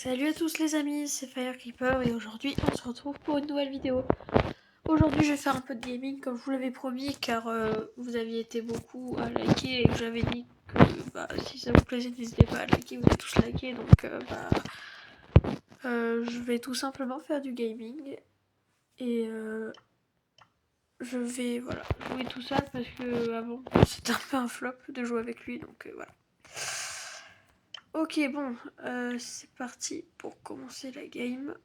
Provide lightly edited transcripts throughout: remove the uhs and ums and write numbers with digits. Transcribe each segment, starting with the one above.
Salut à tous les amis, c'est Firecreeper et aujourd'hui on se retrouve pour une nouvelle vidéo. Aujourd'hui je vais faire un peu de gaming comme je vous l'avais promis car vous aviez été beaucoup à liker et que j'avais dit que si ça vous plaisait n'hésitez pas à liker, vous avez tous liké donc je vais tout simplement faire du gaming et je vais jouer tout seul parce que avant c'était un peu un flop de jouer avec lui donc voilà. Ok bon, c'est parti pour commencer la game.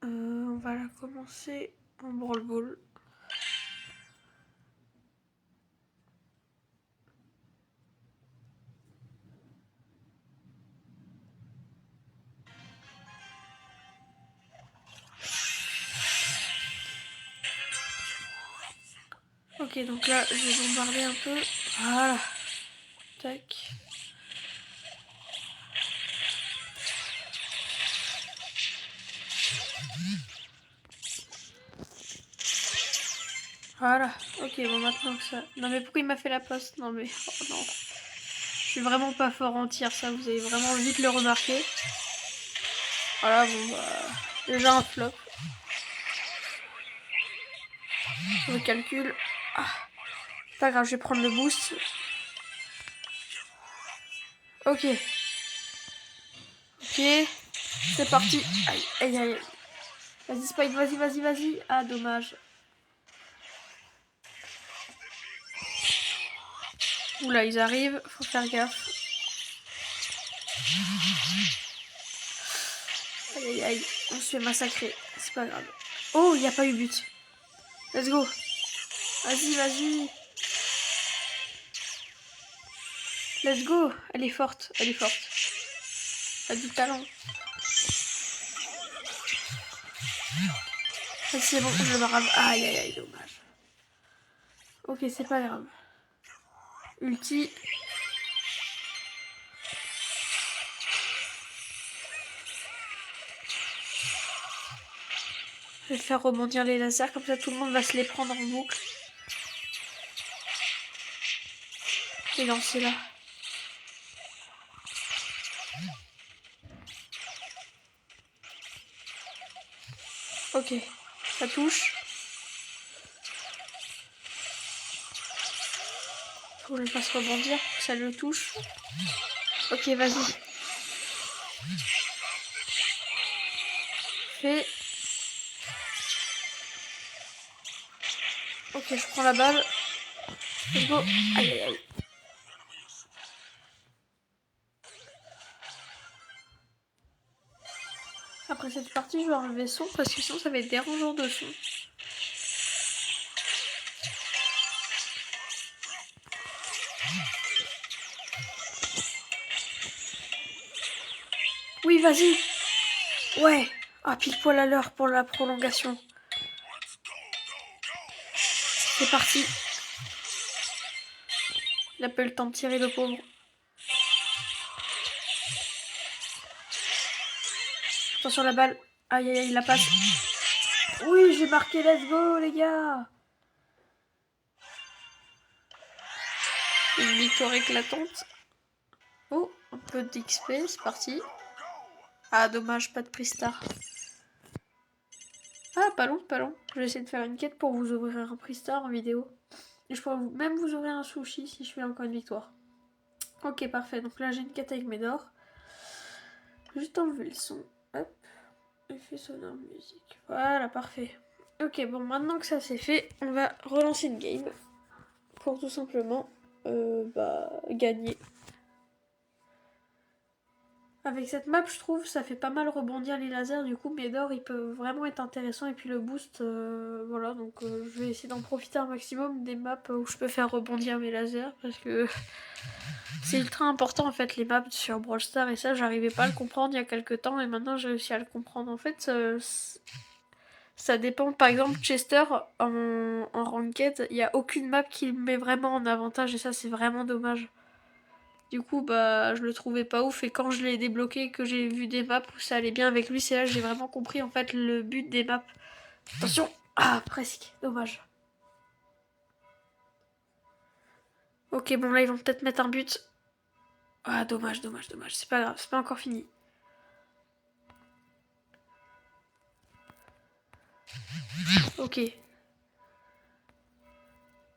On va la commencer en Brawl Ball. Ok, donc là, je vais bombarder un peu. Voilà. Tac. Voilà. Ok, bon, maintenant que ça... Non, mais pourquoi il m'a fait la poste? Non, mais... Oh, non. Je suis vraiment pas fort en tir, ça, vous allez vraiment vite le remarquer. Voilà, bon, déjà un flop. Je calcule. Ah. Pas grave, je vais prendre le boost. Ok. Ok. C'est parti. Aïe, aïe, aïe. Vas-y, Spike, vas-y, vas-y, vas-y. Ah, dommage. Oula, ils arrivent. Faut faire gaffe. Aïe, aïe, aïe. On se fait massacrer. C'est pas grave. Oh, il n'y a pas eu but. Let's go. Vas-y, vas-y. Let's go. Elle est forte, elle est forte. Elle a du talent. Vas-y, c'est bon, je le barrave. Aïe, aïe, aïe, dommage. Ok, c'est pas grave. Ulti. Je vais faire rebondir les lasers, comme ça tout le monde va se les prendre en boucle. Et lancer là. Ok, ça touche. Faut que je le fasse rebondir, que ça le touche. Ok, vas-y. Fait. Ok, je prends la balle. Let's go. Aïe, aïe, aïe. Après cette partie, je vais enlever son parce que sinon ça va être dérangeant de son. Oui, vas-y. Ouais. Ah, pile poil à l'heure pour la prolongation. C'est parti. Il a pas eu le temps de tirer, le pauvre. Attention la balle. Aïe, aïe, aïe, la passe. Oui, j'ai marqué, let's go, les gars. Une victoire éclatante. Oh, un peu d'XP, c'est parti. Ah, dommage, pas de prix star. Ah, pas long, pas long. Je vais essayer de faire une quête pour vous ouvrir un prix star en vidéo. Et je pourrais même vous ouvrir un sushi si je fais encore une victoire. Ok, parfait. Donc là, j'ai une quête avec Médor. Juste enlever le son. Hop. Effet sonore musique. Voilà, parfait. Ok, bon, maintenant que ça c'est fait, on va relancer une game. Pour tout simplement gagner. Avec cette map, je trouve, ça fait pas mal rebondir les lasers. Du coup, Médor, il peut vraiment être intéressant. Et puis le boost, voilà. Donc, je vais essayer d'en profiter un maximum des maps où je peux faire rebondir mes lasers. Parce que c'est ultra important, en fait, les maps sur Brawl Stars. Et ça, j'arrivais pas à le comprendre il y a quelques temps. Et maintenant, j'ai réussi à le comprendre. En fait, ça dépend. Par exemple, Chester, en Ranked, il n'y a aucune map qui me met vraiment en avantage. Et ça, c'est vraiment dommage. Du coup, je le trouvais pas ouf. Et quand je l'ai débloqué, que j'ai vu des maps où ça allait bien avec lui, c'est là que j'ai vraiment compris en fait le but des maps. Attention. Ah, presque. Dommage. Ok, bon là, ils vont peut-être mettre un but. Ah, dommage, dommage, dommage. C'est pas grave, c'est pas encore fini. Ok.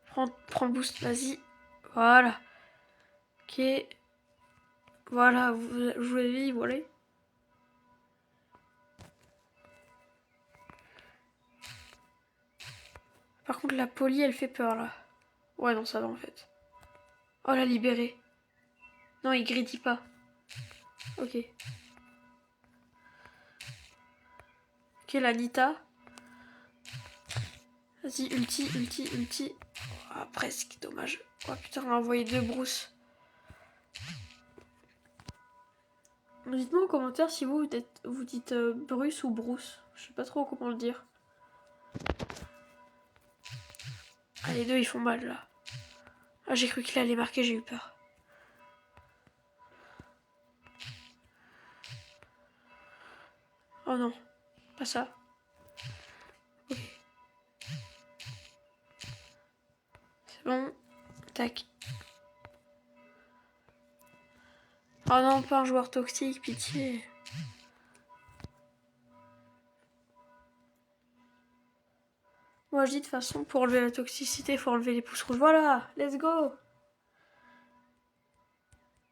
Prends le boost, vas-y. Voilà. Ok. Voilà, vous jouez vie, voilà. Par contre, la poly, elle fait peur, là. Ouais, non, ça va, en fait. Oh, la libérée. Non, il grédit pas. Ok. Ok, la Nita. Vas-y, ulti. Ah, presque, dommage. Oh putain, on a envoyé 2 brousses. Dites-moi en commentaire si vous dites Bruce ou Bruce. Je sais pas trop comment le dire. Ah, les deux ils font mal là. Ah, j'ai cru qu'il allait marquer, j'ai eu peur. Oh non, pas ça. Ok. C'est bon. Tac. Oh non, pas un joueur toxique, pitié. Moi je dis de toute façon, pour enlever la toxicité, faut enlever les pouces rouges. Voilà, let's go.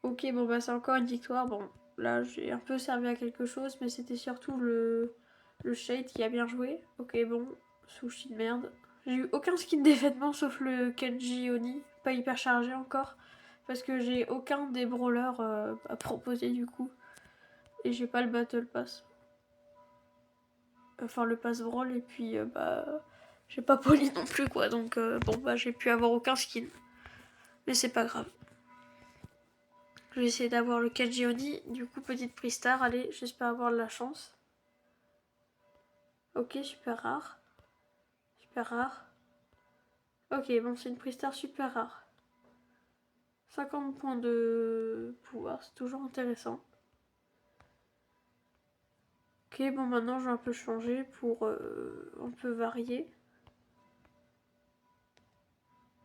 Ok, bon bah c'est encore une victoire. Bon, là j'ai un peu servi à quelque chose, mais c'était surtout le shade qui a bien joué. Ok, bon, sushi de merde. J'ai eu aucun skin d'événement sauf le Kenji Oni, pas hyper chargé encore. Parce que j'ai aucun des brawlers à proposer du coup. Et j'ai pas le Battle Pass. Enfin le Pass Brawl et puis bah j'ai pas poli non plus quoi. Donc bon bah j'ai pu avoir aucun skin. Mais c'est pas grave. Je vais essayer d'avoir le Kenji Oni. Du coup petite prise star. Allez, j'espère avoir de la chance. Ok, super rare. Super rare. Ok, bon c'est une prise star super rare. 50 points de pouvoir, c'est toujours intéressant. Ok, bon maintenant je vais un peu changer pour un peu varier.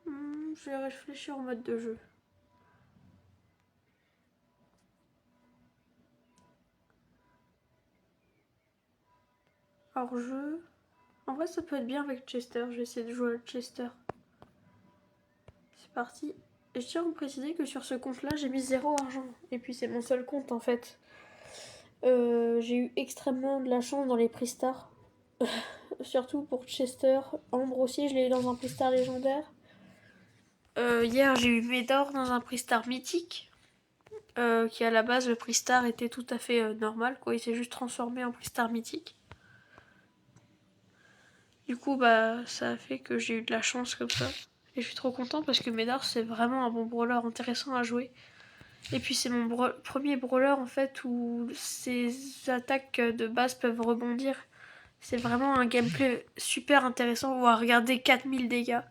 Je vais réfléchir au mode de jeu. Hors jeu. En vrai ça peut être bien avec Chester, je vais essayer de jouer avec Chester. C'est parti. Et je tiens à vous préciser que sur ce compte là j'ai mis 0 argent. Et puis c'est mon seul compte en fait. J'ai eu extrêmement de la chance dans les prix stars. Surtout pour Chester. Ambre aussi, je l'ai eu dans un prix star légendaire. Hier, j'ai eu Médor dans un prix star mythique. Qui à la base, le prix star était tout à fait normal, quoi. Il s'est juste transformé en prix star mythique. Du coup, bah, ça a fait que j'ai eu de la chance comme ça. Et je suis trop content parce que Médor, c'est vraiment un bon brawler intéressant à jouer. Et puis, c'est mon premier brawler en fait où ses attaques de base peuvent rebondir. C'est vraiment un gameplay super intéressant. On va regarder 4000 dégâts.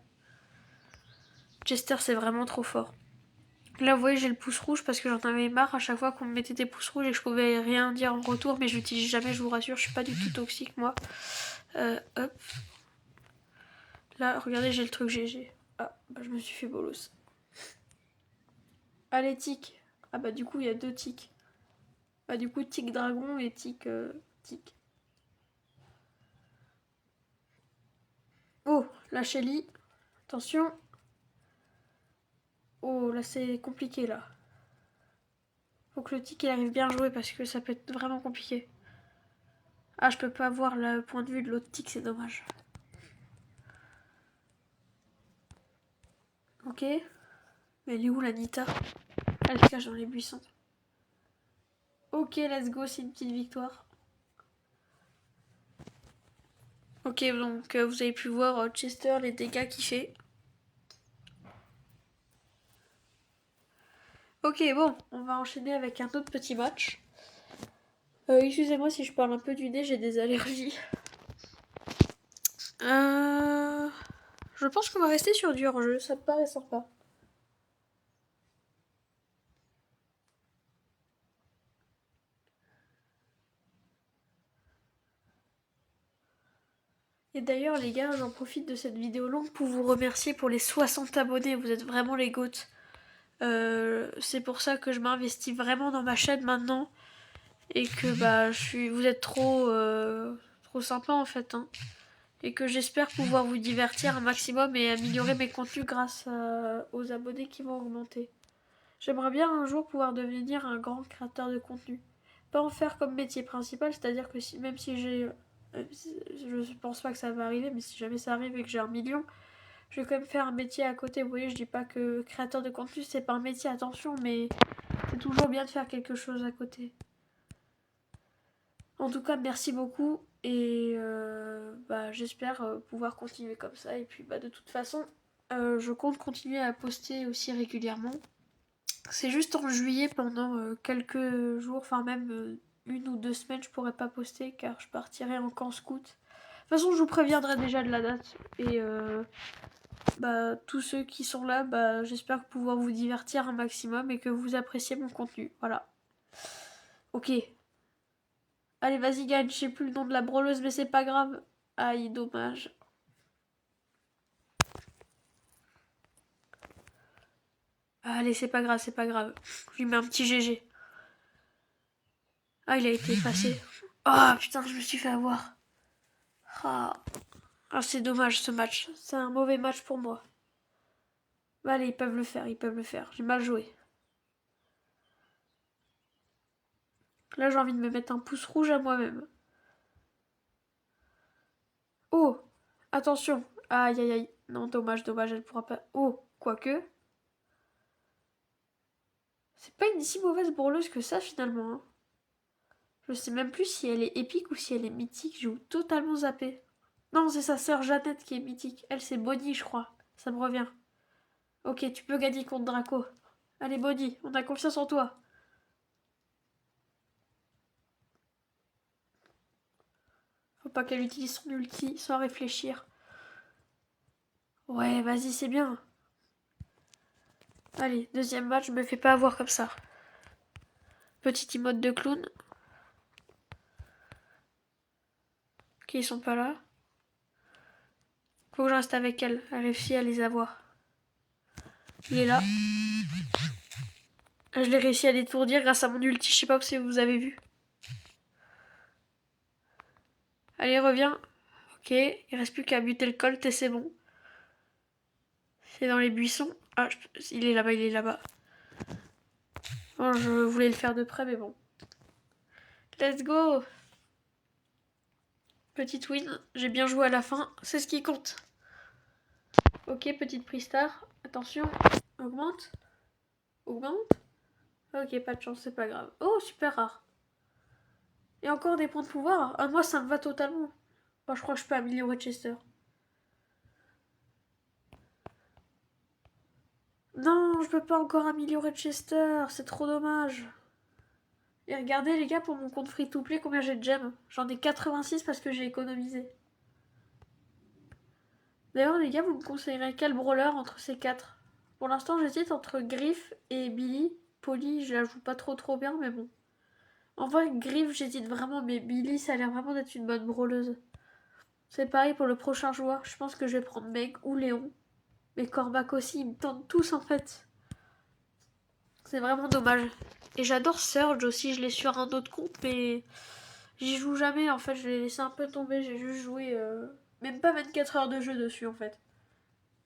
Chester, c'est vraiment trop fort. Là, vous voyez, j'ai le pouce rouge parce que j'en avais marre à chaque fois qu'on me mettait des pouces rouges et que je pouvais rien dire en retour, mais je l'utilise jamais, je vous rassure, je suis pas du tout toxique, moi. Hop. Là, regardez, j'ai le truc GG. Ah, bah je me suis fait bolos. Allez, tic. Ah bah du coup, il y a 2 tics. Bah du coup, tic dragon et tic... tic. Oh, la Shelly. Attention. Oh, là, c'est compliqué, là. Faut que le tic, il arrive bien à jouer parce que ça peut être vraiment compliqué. Ah, je peux pas voir le point de vue de l'autre tic, c'est dommage. Ok. Mais elle est où, la Nita? Elle se cache dans les buissons. Ok, let's go, c'est une petite victoire. Ok, donc vous avez pu voir Chester, les dégâts qu'il fait. Ok, bon, on va enchaîner avec un autre petit match. Excusez-moi si je parle un peu du nez, j'ai des allergies. Je pense qu'on va rester sur du hors-jeu, ça me paraît sympa. Et d'ailleurs, les gars, j'en profite de cette vidéo longue pour vous remercier pour les 60 abonnés. Vous êtes vraiment les goats. C'est pour ça que je m'investis vraiment dans ma chaîne maintenant. Et que bah, vous êtes trop sympa en fait. Hein. Et que j'espère pouvoir vous divertir un maximum et améliorer mes contenus grâce aux abonnés qui vont augmenter. J'aimerais bien un jour pouvoir devenir un grand créateur de contenu. Pas en faire comme métier principal, c'est-à-dire que même si j'ai... je pense pas que ça va arriver, mais si jamais ça arrive et que j'ai 1 million, je vais quand même faire un métier à côté. Vous voyez, je dis pas que créateur de contenu, c'est pas un métier, attention, mais c'est toujours bien de faire quelque chose à côté. En tout cas, merci beaucoup et j'espère pouvoir continuer comme ça. Et puis de toute façon, je compte continuer à poster aussi régulièrement. C'est juste en juillet pendant quelques jours, enfin même 1 ou 2 semaines, je pourrais pas poster car je partirai en camp scout. De toute façon, je vous préviendrai déjà de la date. Et tous ceux qui sont là, j'espère pouvoir vous divertir un maximum et que vous appréciez mon contenu. Voilà. Ok. Allez, vas-y, gagne. Je sais plus le nom de la brawleuse, mais c'est pas grave. Aïe, dommage. Allez, c'est pas grave, c'est pas grave. Je lui mets un petit GG. Ah, il a été effacé. Ah, oh, putain, je me suis fait avoir. Ah, oh, c'est dommage ce match. C'est un mauvais match pour moi. Allez, ils peuvent le faire, ils peuvent le faire. J'ai mal joué. Là, j'ai envie de me mettre un pouce rouge à moi-même. Oh, attention. Aïe, aïe, aïe. Non, dommage, dommage, elle pourra pas. Oh, quoique. C'est pas une si mauvaise brawleuse que ça finalement. Hein. Je sais même plus si elle est épique ou si elle est mythique. J'ai totalement zappé. Non, c'est sa sœur Jeannette qui est mythique. Elle, c'est Bonnie, je crois. Ça me revient. Ok, tu peux gagner contre Draco. Allez, Bonnie, on a confiance en toi. Faut pas qu'elle utilise son ulti sans réfléchir. Ouais, vas-y, c'est bien. Allez, deuxième match, je me fais pas avoir comme ça. Petit emote de clown. Ok, ils sont pas là. Faut que je reste avec elle. Elle réussit à les avoir. Il est là. Je l'ai réussi à l'étourdir grâce à mon ulti. Je sais pas si vous avez vu. Allez, reviens. Ok, il reste plus qu'à buter le colt et c'est bon. C'est dans les buissons. Ah, il est là-bas, il est là-bas. Bon, je voulais le faire de près, mais bon. Let's go! Petite win, j'ai bien joué à la fin, c'est ce qui compte. Ok, petite prise star. Attention, augmente. Augmente. Ok, pas de chance, c'est pas grave. Oh, super rare. Et encore des points de pouvoir. Ah, moi, ça me va totalement. Bon, je crois que je peux améliorer Chester. Non, je peux pas encore améliorer Chester, c'est trop dommage. Et regardez les gars, pour mon compte free to play, combien j'ai de gemmes. J'en ai 86 parce que j'ai économisé. D'ailleurs les gars, vous me conseillerez quel brawler entre ces quatre? Pour l'instant j'hésite entre Griff et Billy. Polly, je la joue pas trop bien, mais bon. En vrai, Griff, j'hésite vraiment, mais Billy, ça a l'air vraiment d'être une bonne brawleuse. C'est pareil pour le prochain joueur, je pense que je vais prendre Meg ou Léon. Mais Cormac aussi, ils me tentent tous en fait. C'est vraiment dommage. Et j'adore Surge aussi, je l'ai sur un autre compte, mais j'y joue jamais en fait, je l'ai laissé un peu tomber, j'ai juste joué même pas 24 heures de jeu dessus en fait.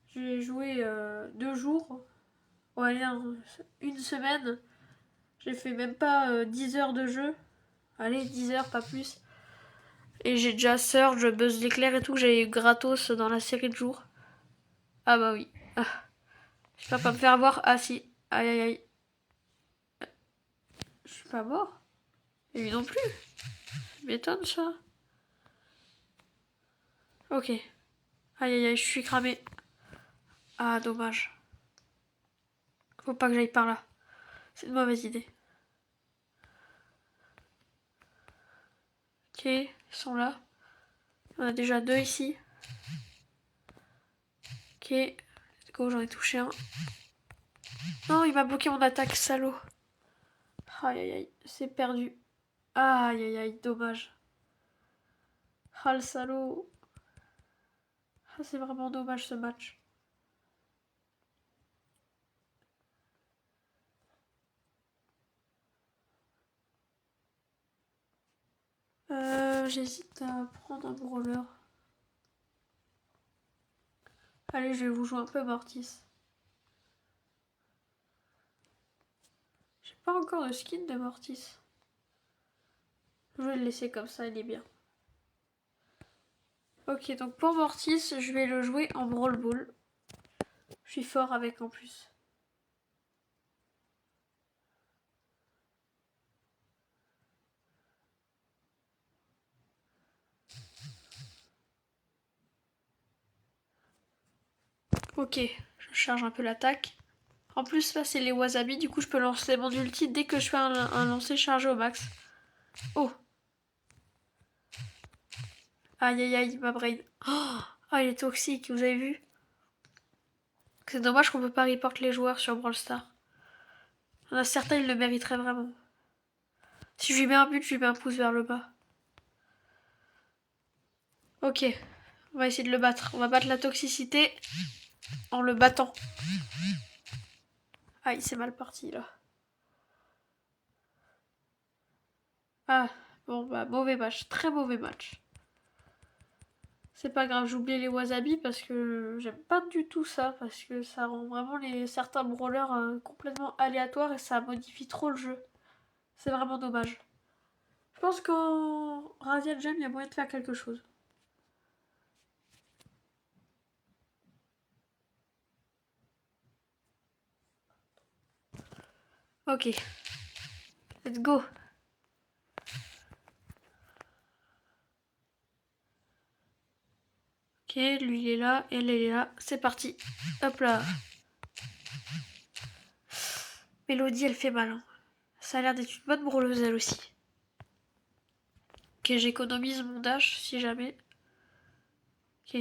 J'ai joué 2 jours, ouais, 1 semaine, j'ai fait même pas 10 heures de jeu, allez 10 heures pas plus. Et j'ai déjà Surge, Buzz l'éclair et tout, j'ai eu gratos dans la série de jours. Ah bah oui. Ah. J'espère pas me faire avoir, ah si, aïe aïe aïe. Je suis pas mort. Et lui non plus. Ça m'étonne ça. Ok. Aïe aïe aïe, je suis cramé. Ah, dommage. Faut pas que j'aille par là. C'est une mauvaise idée. Ok, ils sont là. On a déjà 2 ici. Ok, let's go, j'en ai touché un. Non, il m'a bloqué mon attaque, salaud. Aïe aïe aïe, c'est perdu. Aïe aïe aïe, dommage. Ah, le salaud. Ah, c'est vraiment dommage ce match. J'hésite à prendre un brawler. Allez, je vais vous jouer un peu Mortis. J'ai pas encore de skin de Mortis. Je vais le laisser comme ça, il est bien. Ok, donc pour Mortis, je vais le jouer en Brawl Ball. Je suis fort avec en plus. Ok, je charge un peu l'attaque. En plus, là, c'est les wasabi, du coup, je peux lancer mon ulti dès que je fais un lancer chargé au max. Oh! Aïe aïe aïe, ma brain. Oh, il est toxique, vous avez vu? C'est dommage qu'on peut pas report les joueurs sur Brawl Stars. Il y en a certains, ils le mériteraient vraiment. Si je lui mets un but, je lui mets un pouce vers le bas. Ok, on va essayer de le battre. On va battre la toxicité en le battant. Aïe, c'est mal parti là. Ah, bon bah mauvais match, très mauvais match. C'est pas grave, j'ai oublié les wasabi parce que j'aime pas du tout ça, parce que ça rend vraiment certains brawlers complètement aléatoires et ça modifie trop le jeu. C'est vraiment dommage. Je pense qu'en Radiant Gem, il y a moyen de faire quelque chose. Ok. Let's go. Ok, lui il est là, elle est là. C'est parti. Hop là. Mélodie, elle fait mal. Hein. Ça a l'air d'être une bonne brawleuse elle aussi. Ok, j'économise mon dash si jamais. Ok.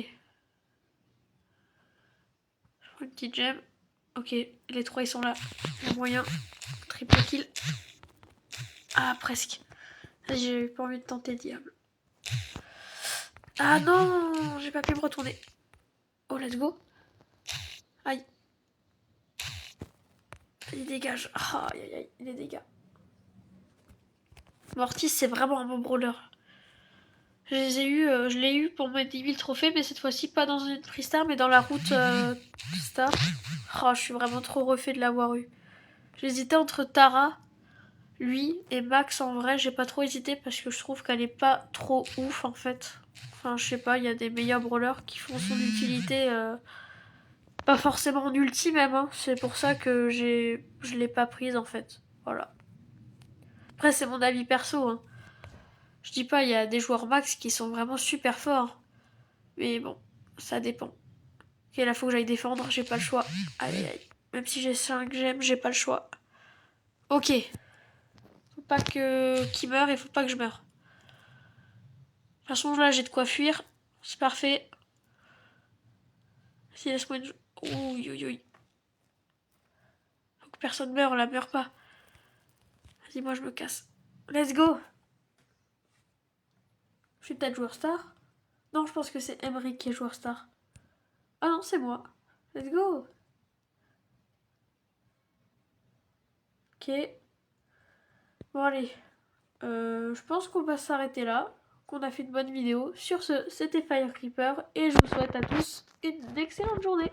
Je prends une petite gemme. Ok, les trois ils sont là. Il y a moyen. Triple kill. Ah, presque. J'ai pas envie de tenter le diable. Ah non, j'ai pas pu me retourner. Oh, let's go. Aïe. Il dégage. Aïe aïe aïe, les dégâts. Mortis, c'est vraiment un bon brawler. Je l'ai eu pour mes 10 000 trophées, mais cette fois-ci pas dans une freestar, mais dans la route star. Oh, je suis vraiment trop refait de l'avoir eu. J'hésitais entre Tara, lui et Max. En vrai, j'ai pas trop hésité parce que je trouve qu'elle est pas trop ouf en fait. Enfin, je sais pas, il y a des meilleurs brawlers qui font son utilité. Pas forcément en ulti même, hein. C'est pour ça que je l'ai pas prise en fait. Voilà. Après, c'est mon avis perso, hein. Je dis pas, il y a des joueurs max qui sont vraiment super forts. Mais bon, ça dépend. Ok, là, faut que j'aille défendre, j'ai pas le choix. Aïe aïe aïe. Même si j'ai 5 gemmes, j'ai pas le choix. Ok. Faut pas qu'il meure et faut pas que je meure. De toute façon, là, j'ai de quoi fuir. C'est parfait. Si, laisse-moi une... Ouh, ouh, ouh. Faut que personne meure, là, meurt pas. Vas-y, moi, je me casse. Let's go. Je suis peut-être joueur star. Non, je pense que c'est Emric qui est joueur star. Ah non, c'est moi. Let's go. Ok. Bon, allez. Je pense qu'on va s'arrêter là. Qu'on a fait une bonne vidéo. Sur ce, c'était Fire Creeper. Et je vous souhaite à tous une excellente journée.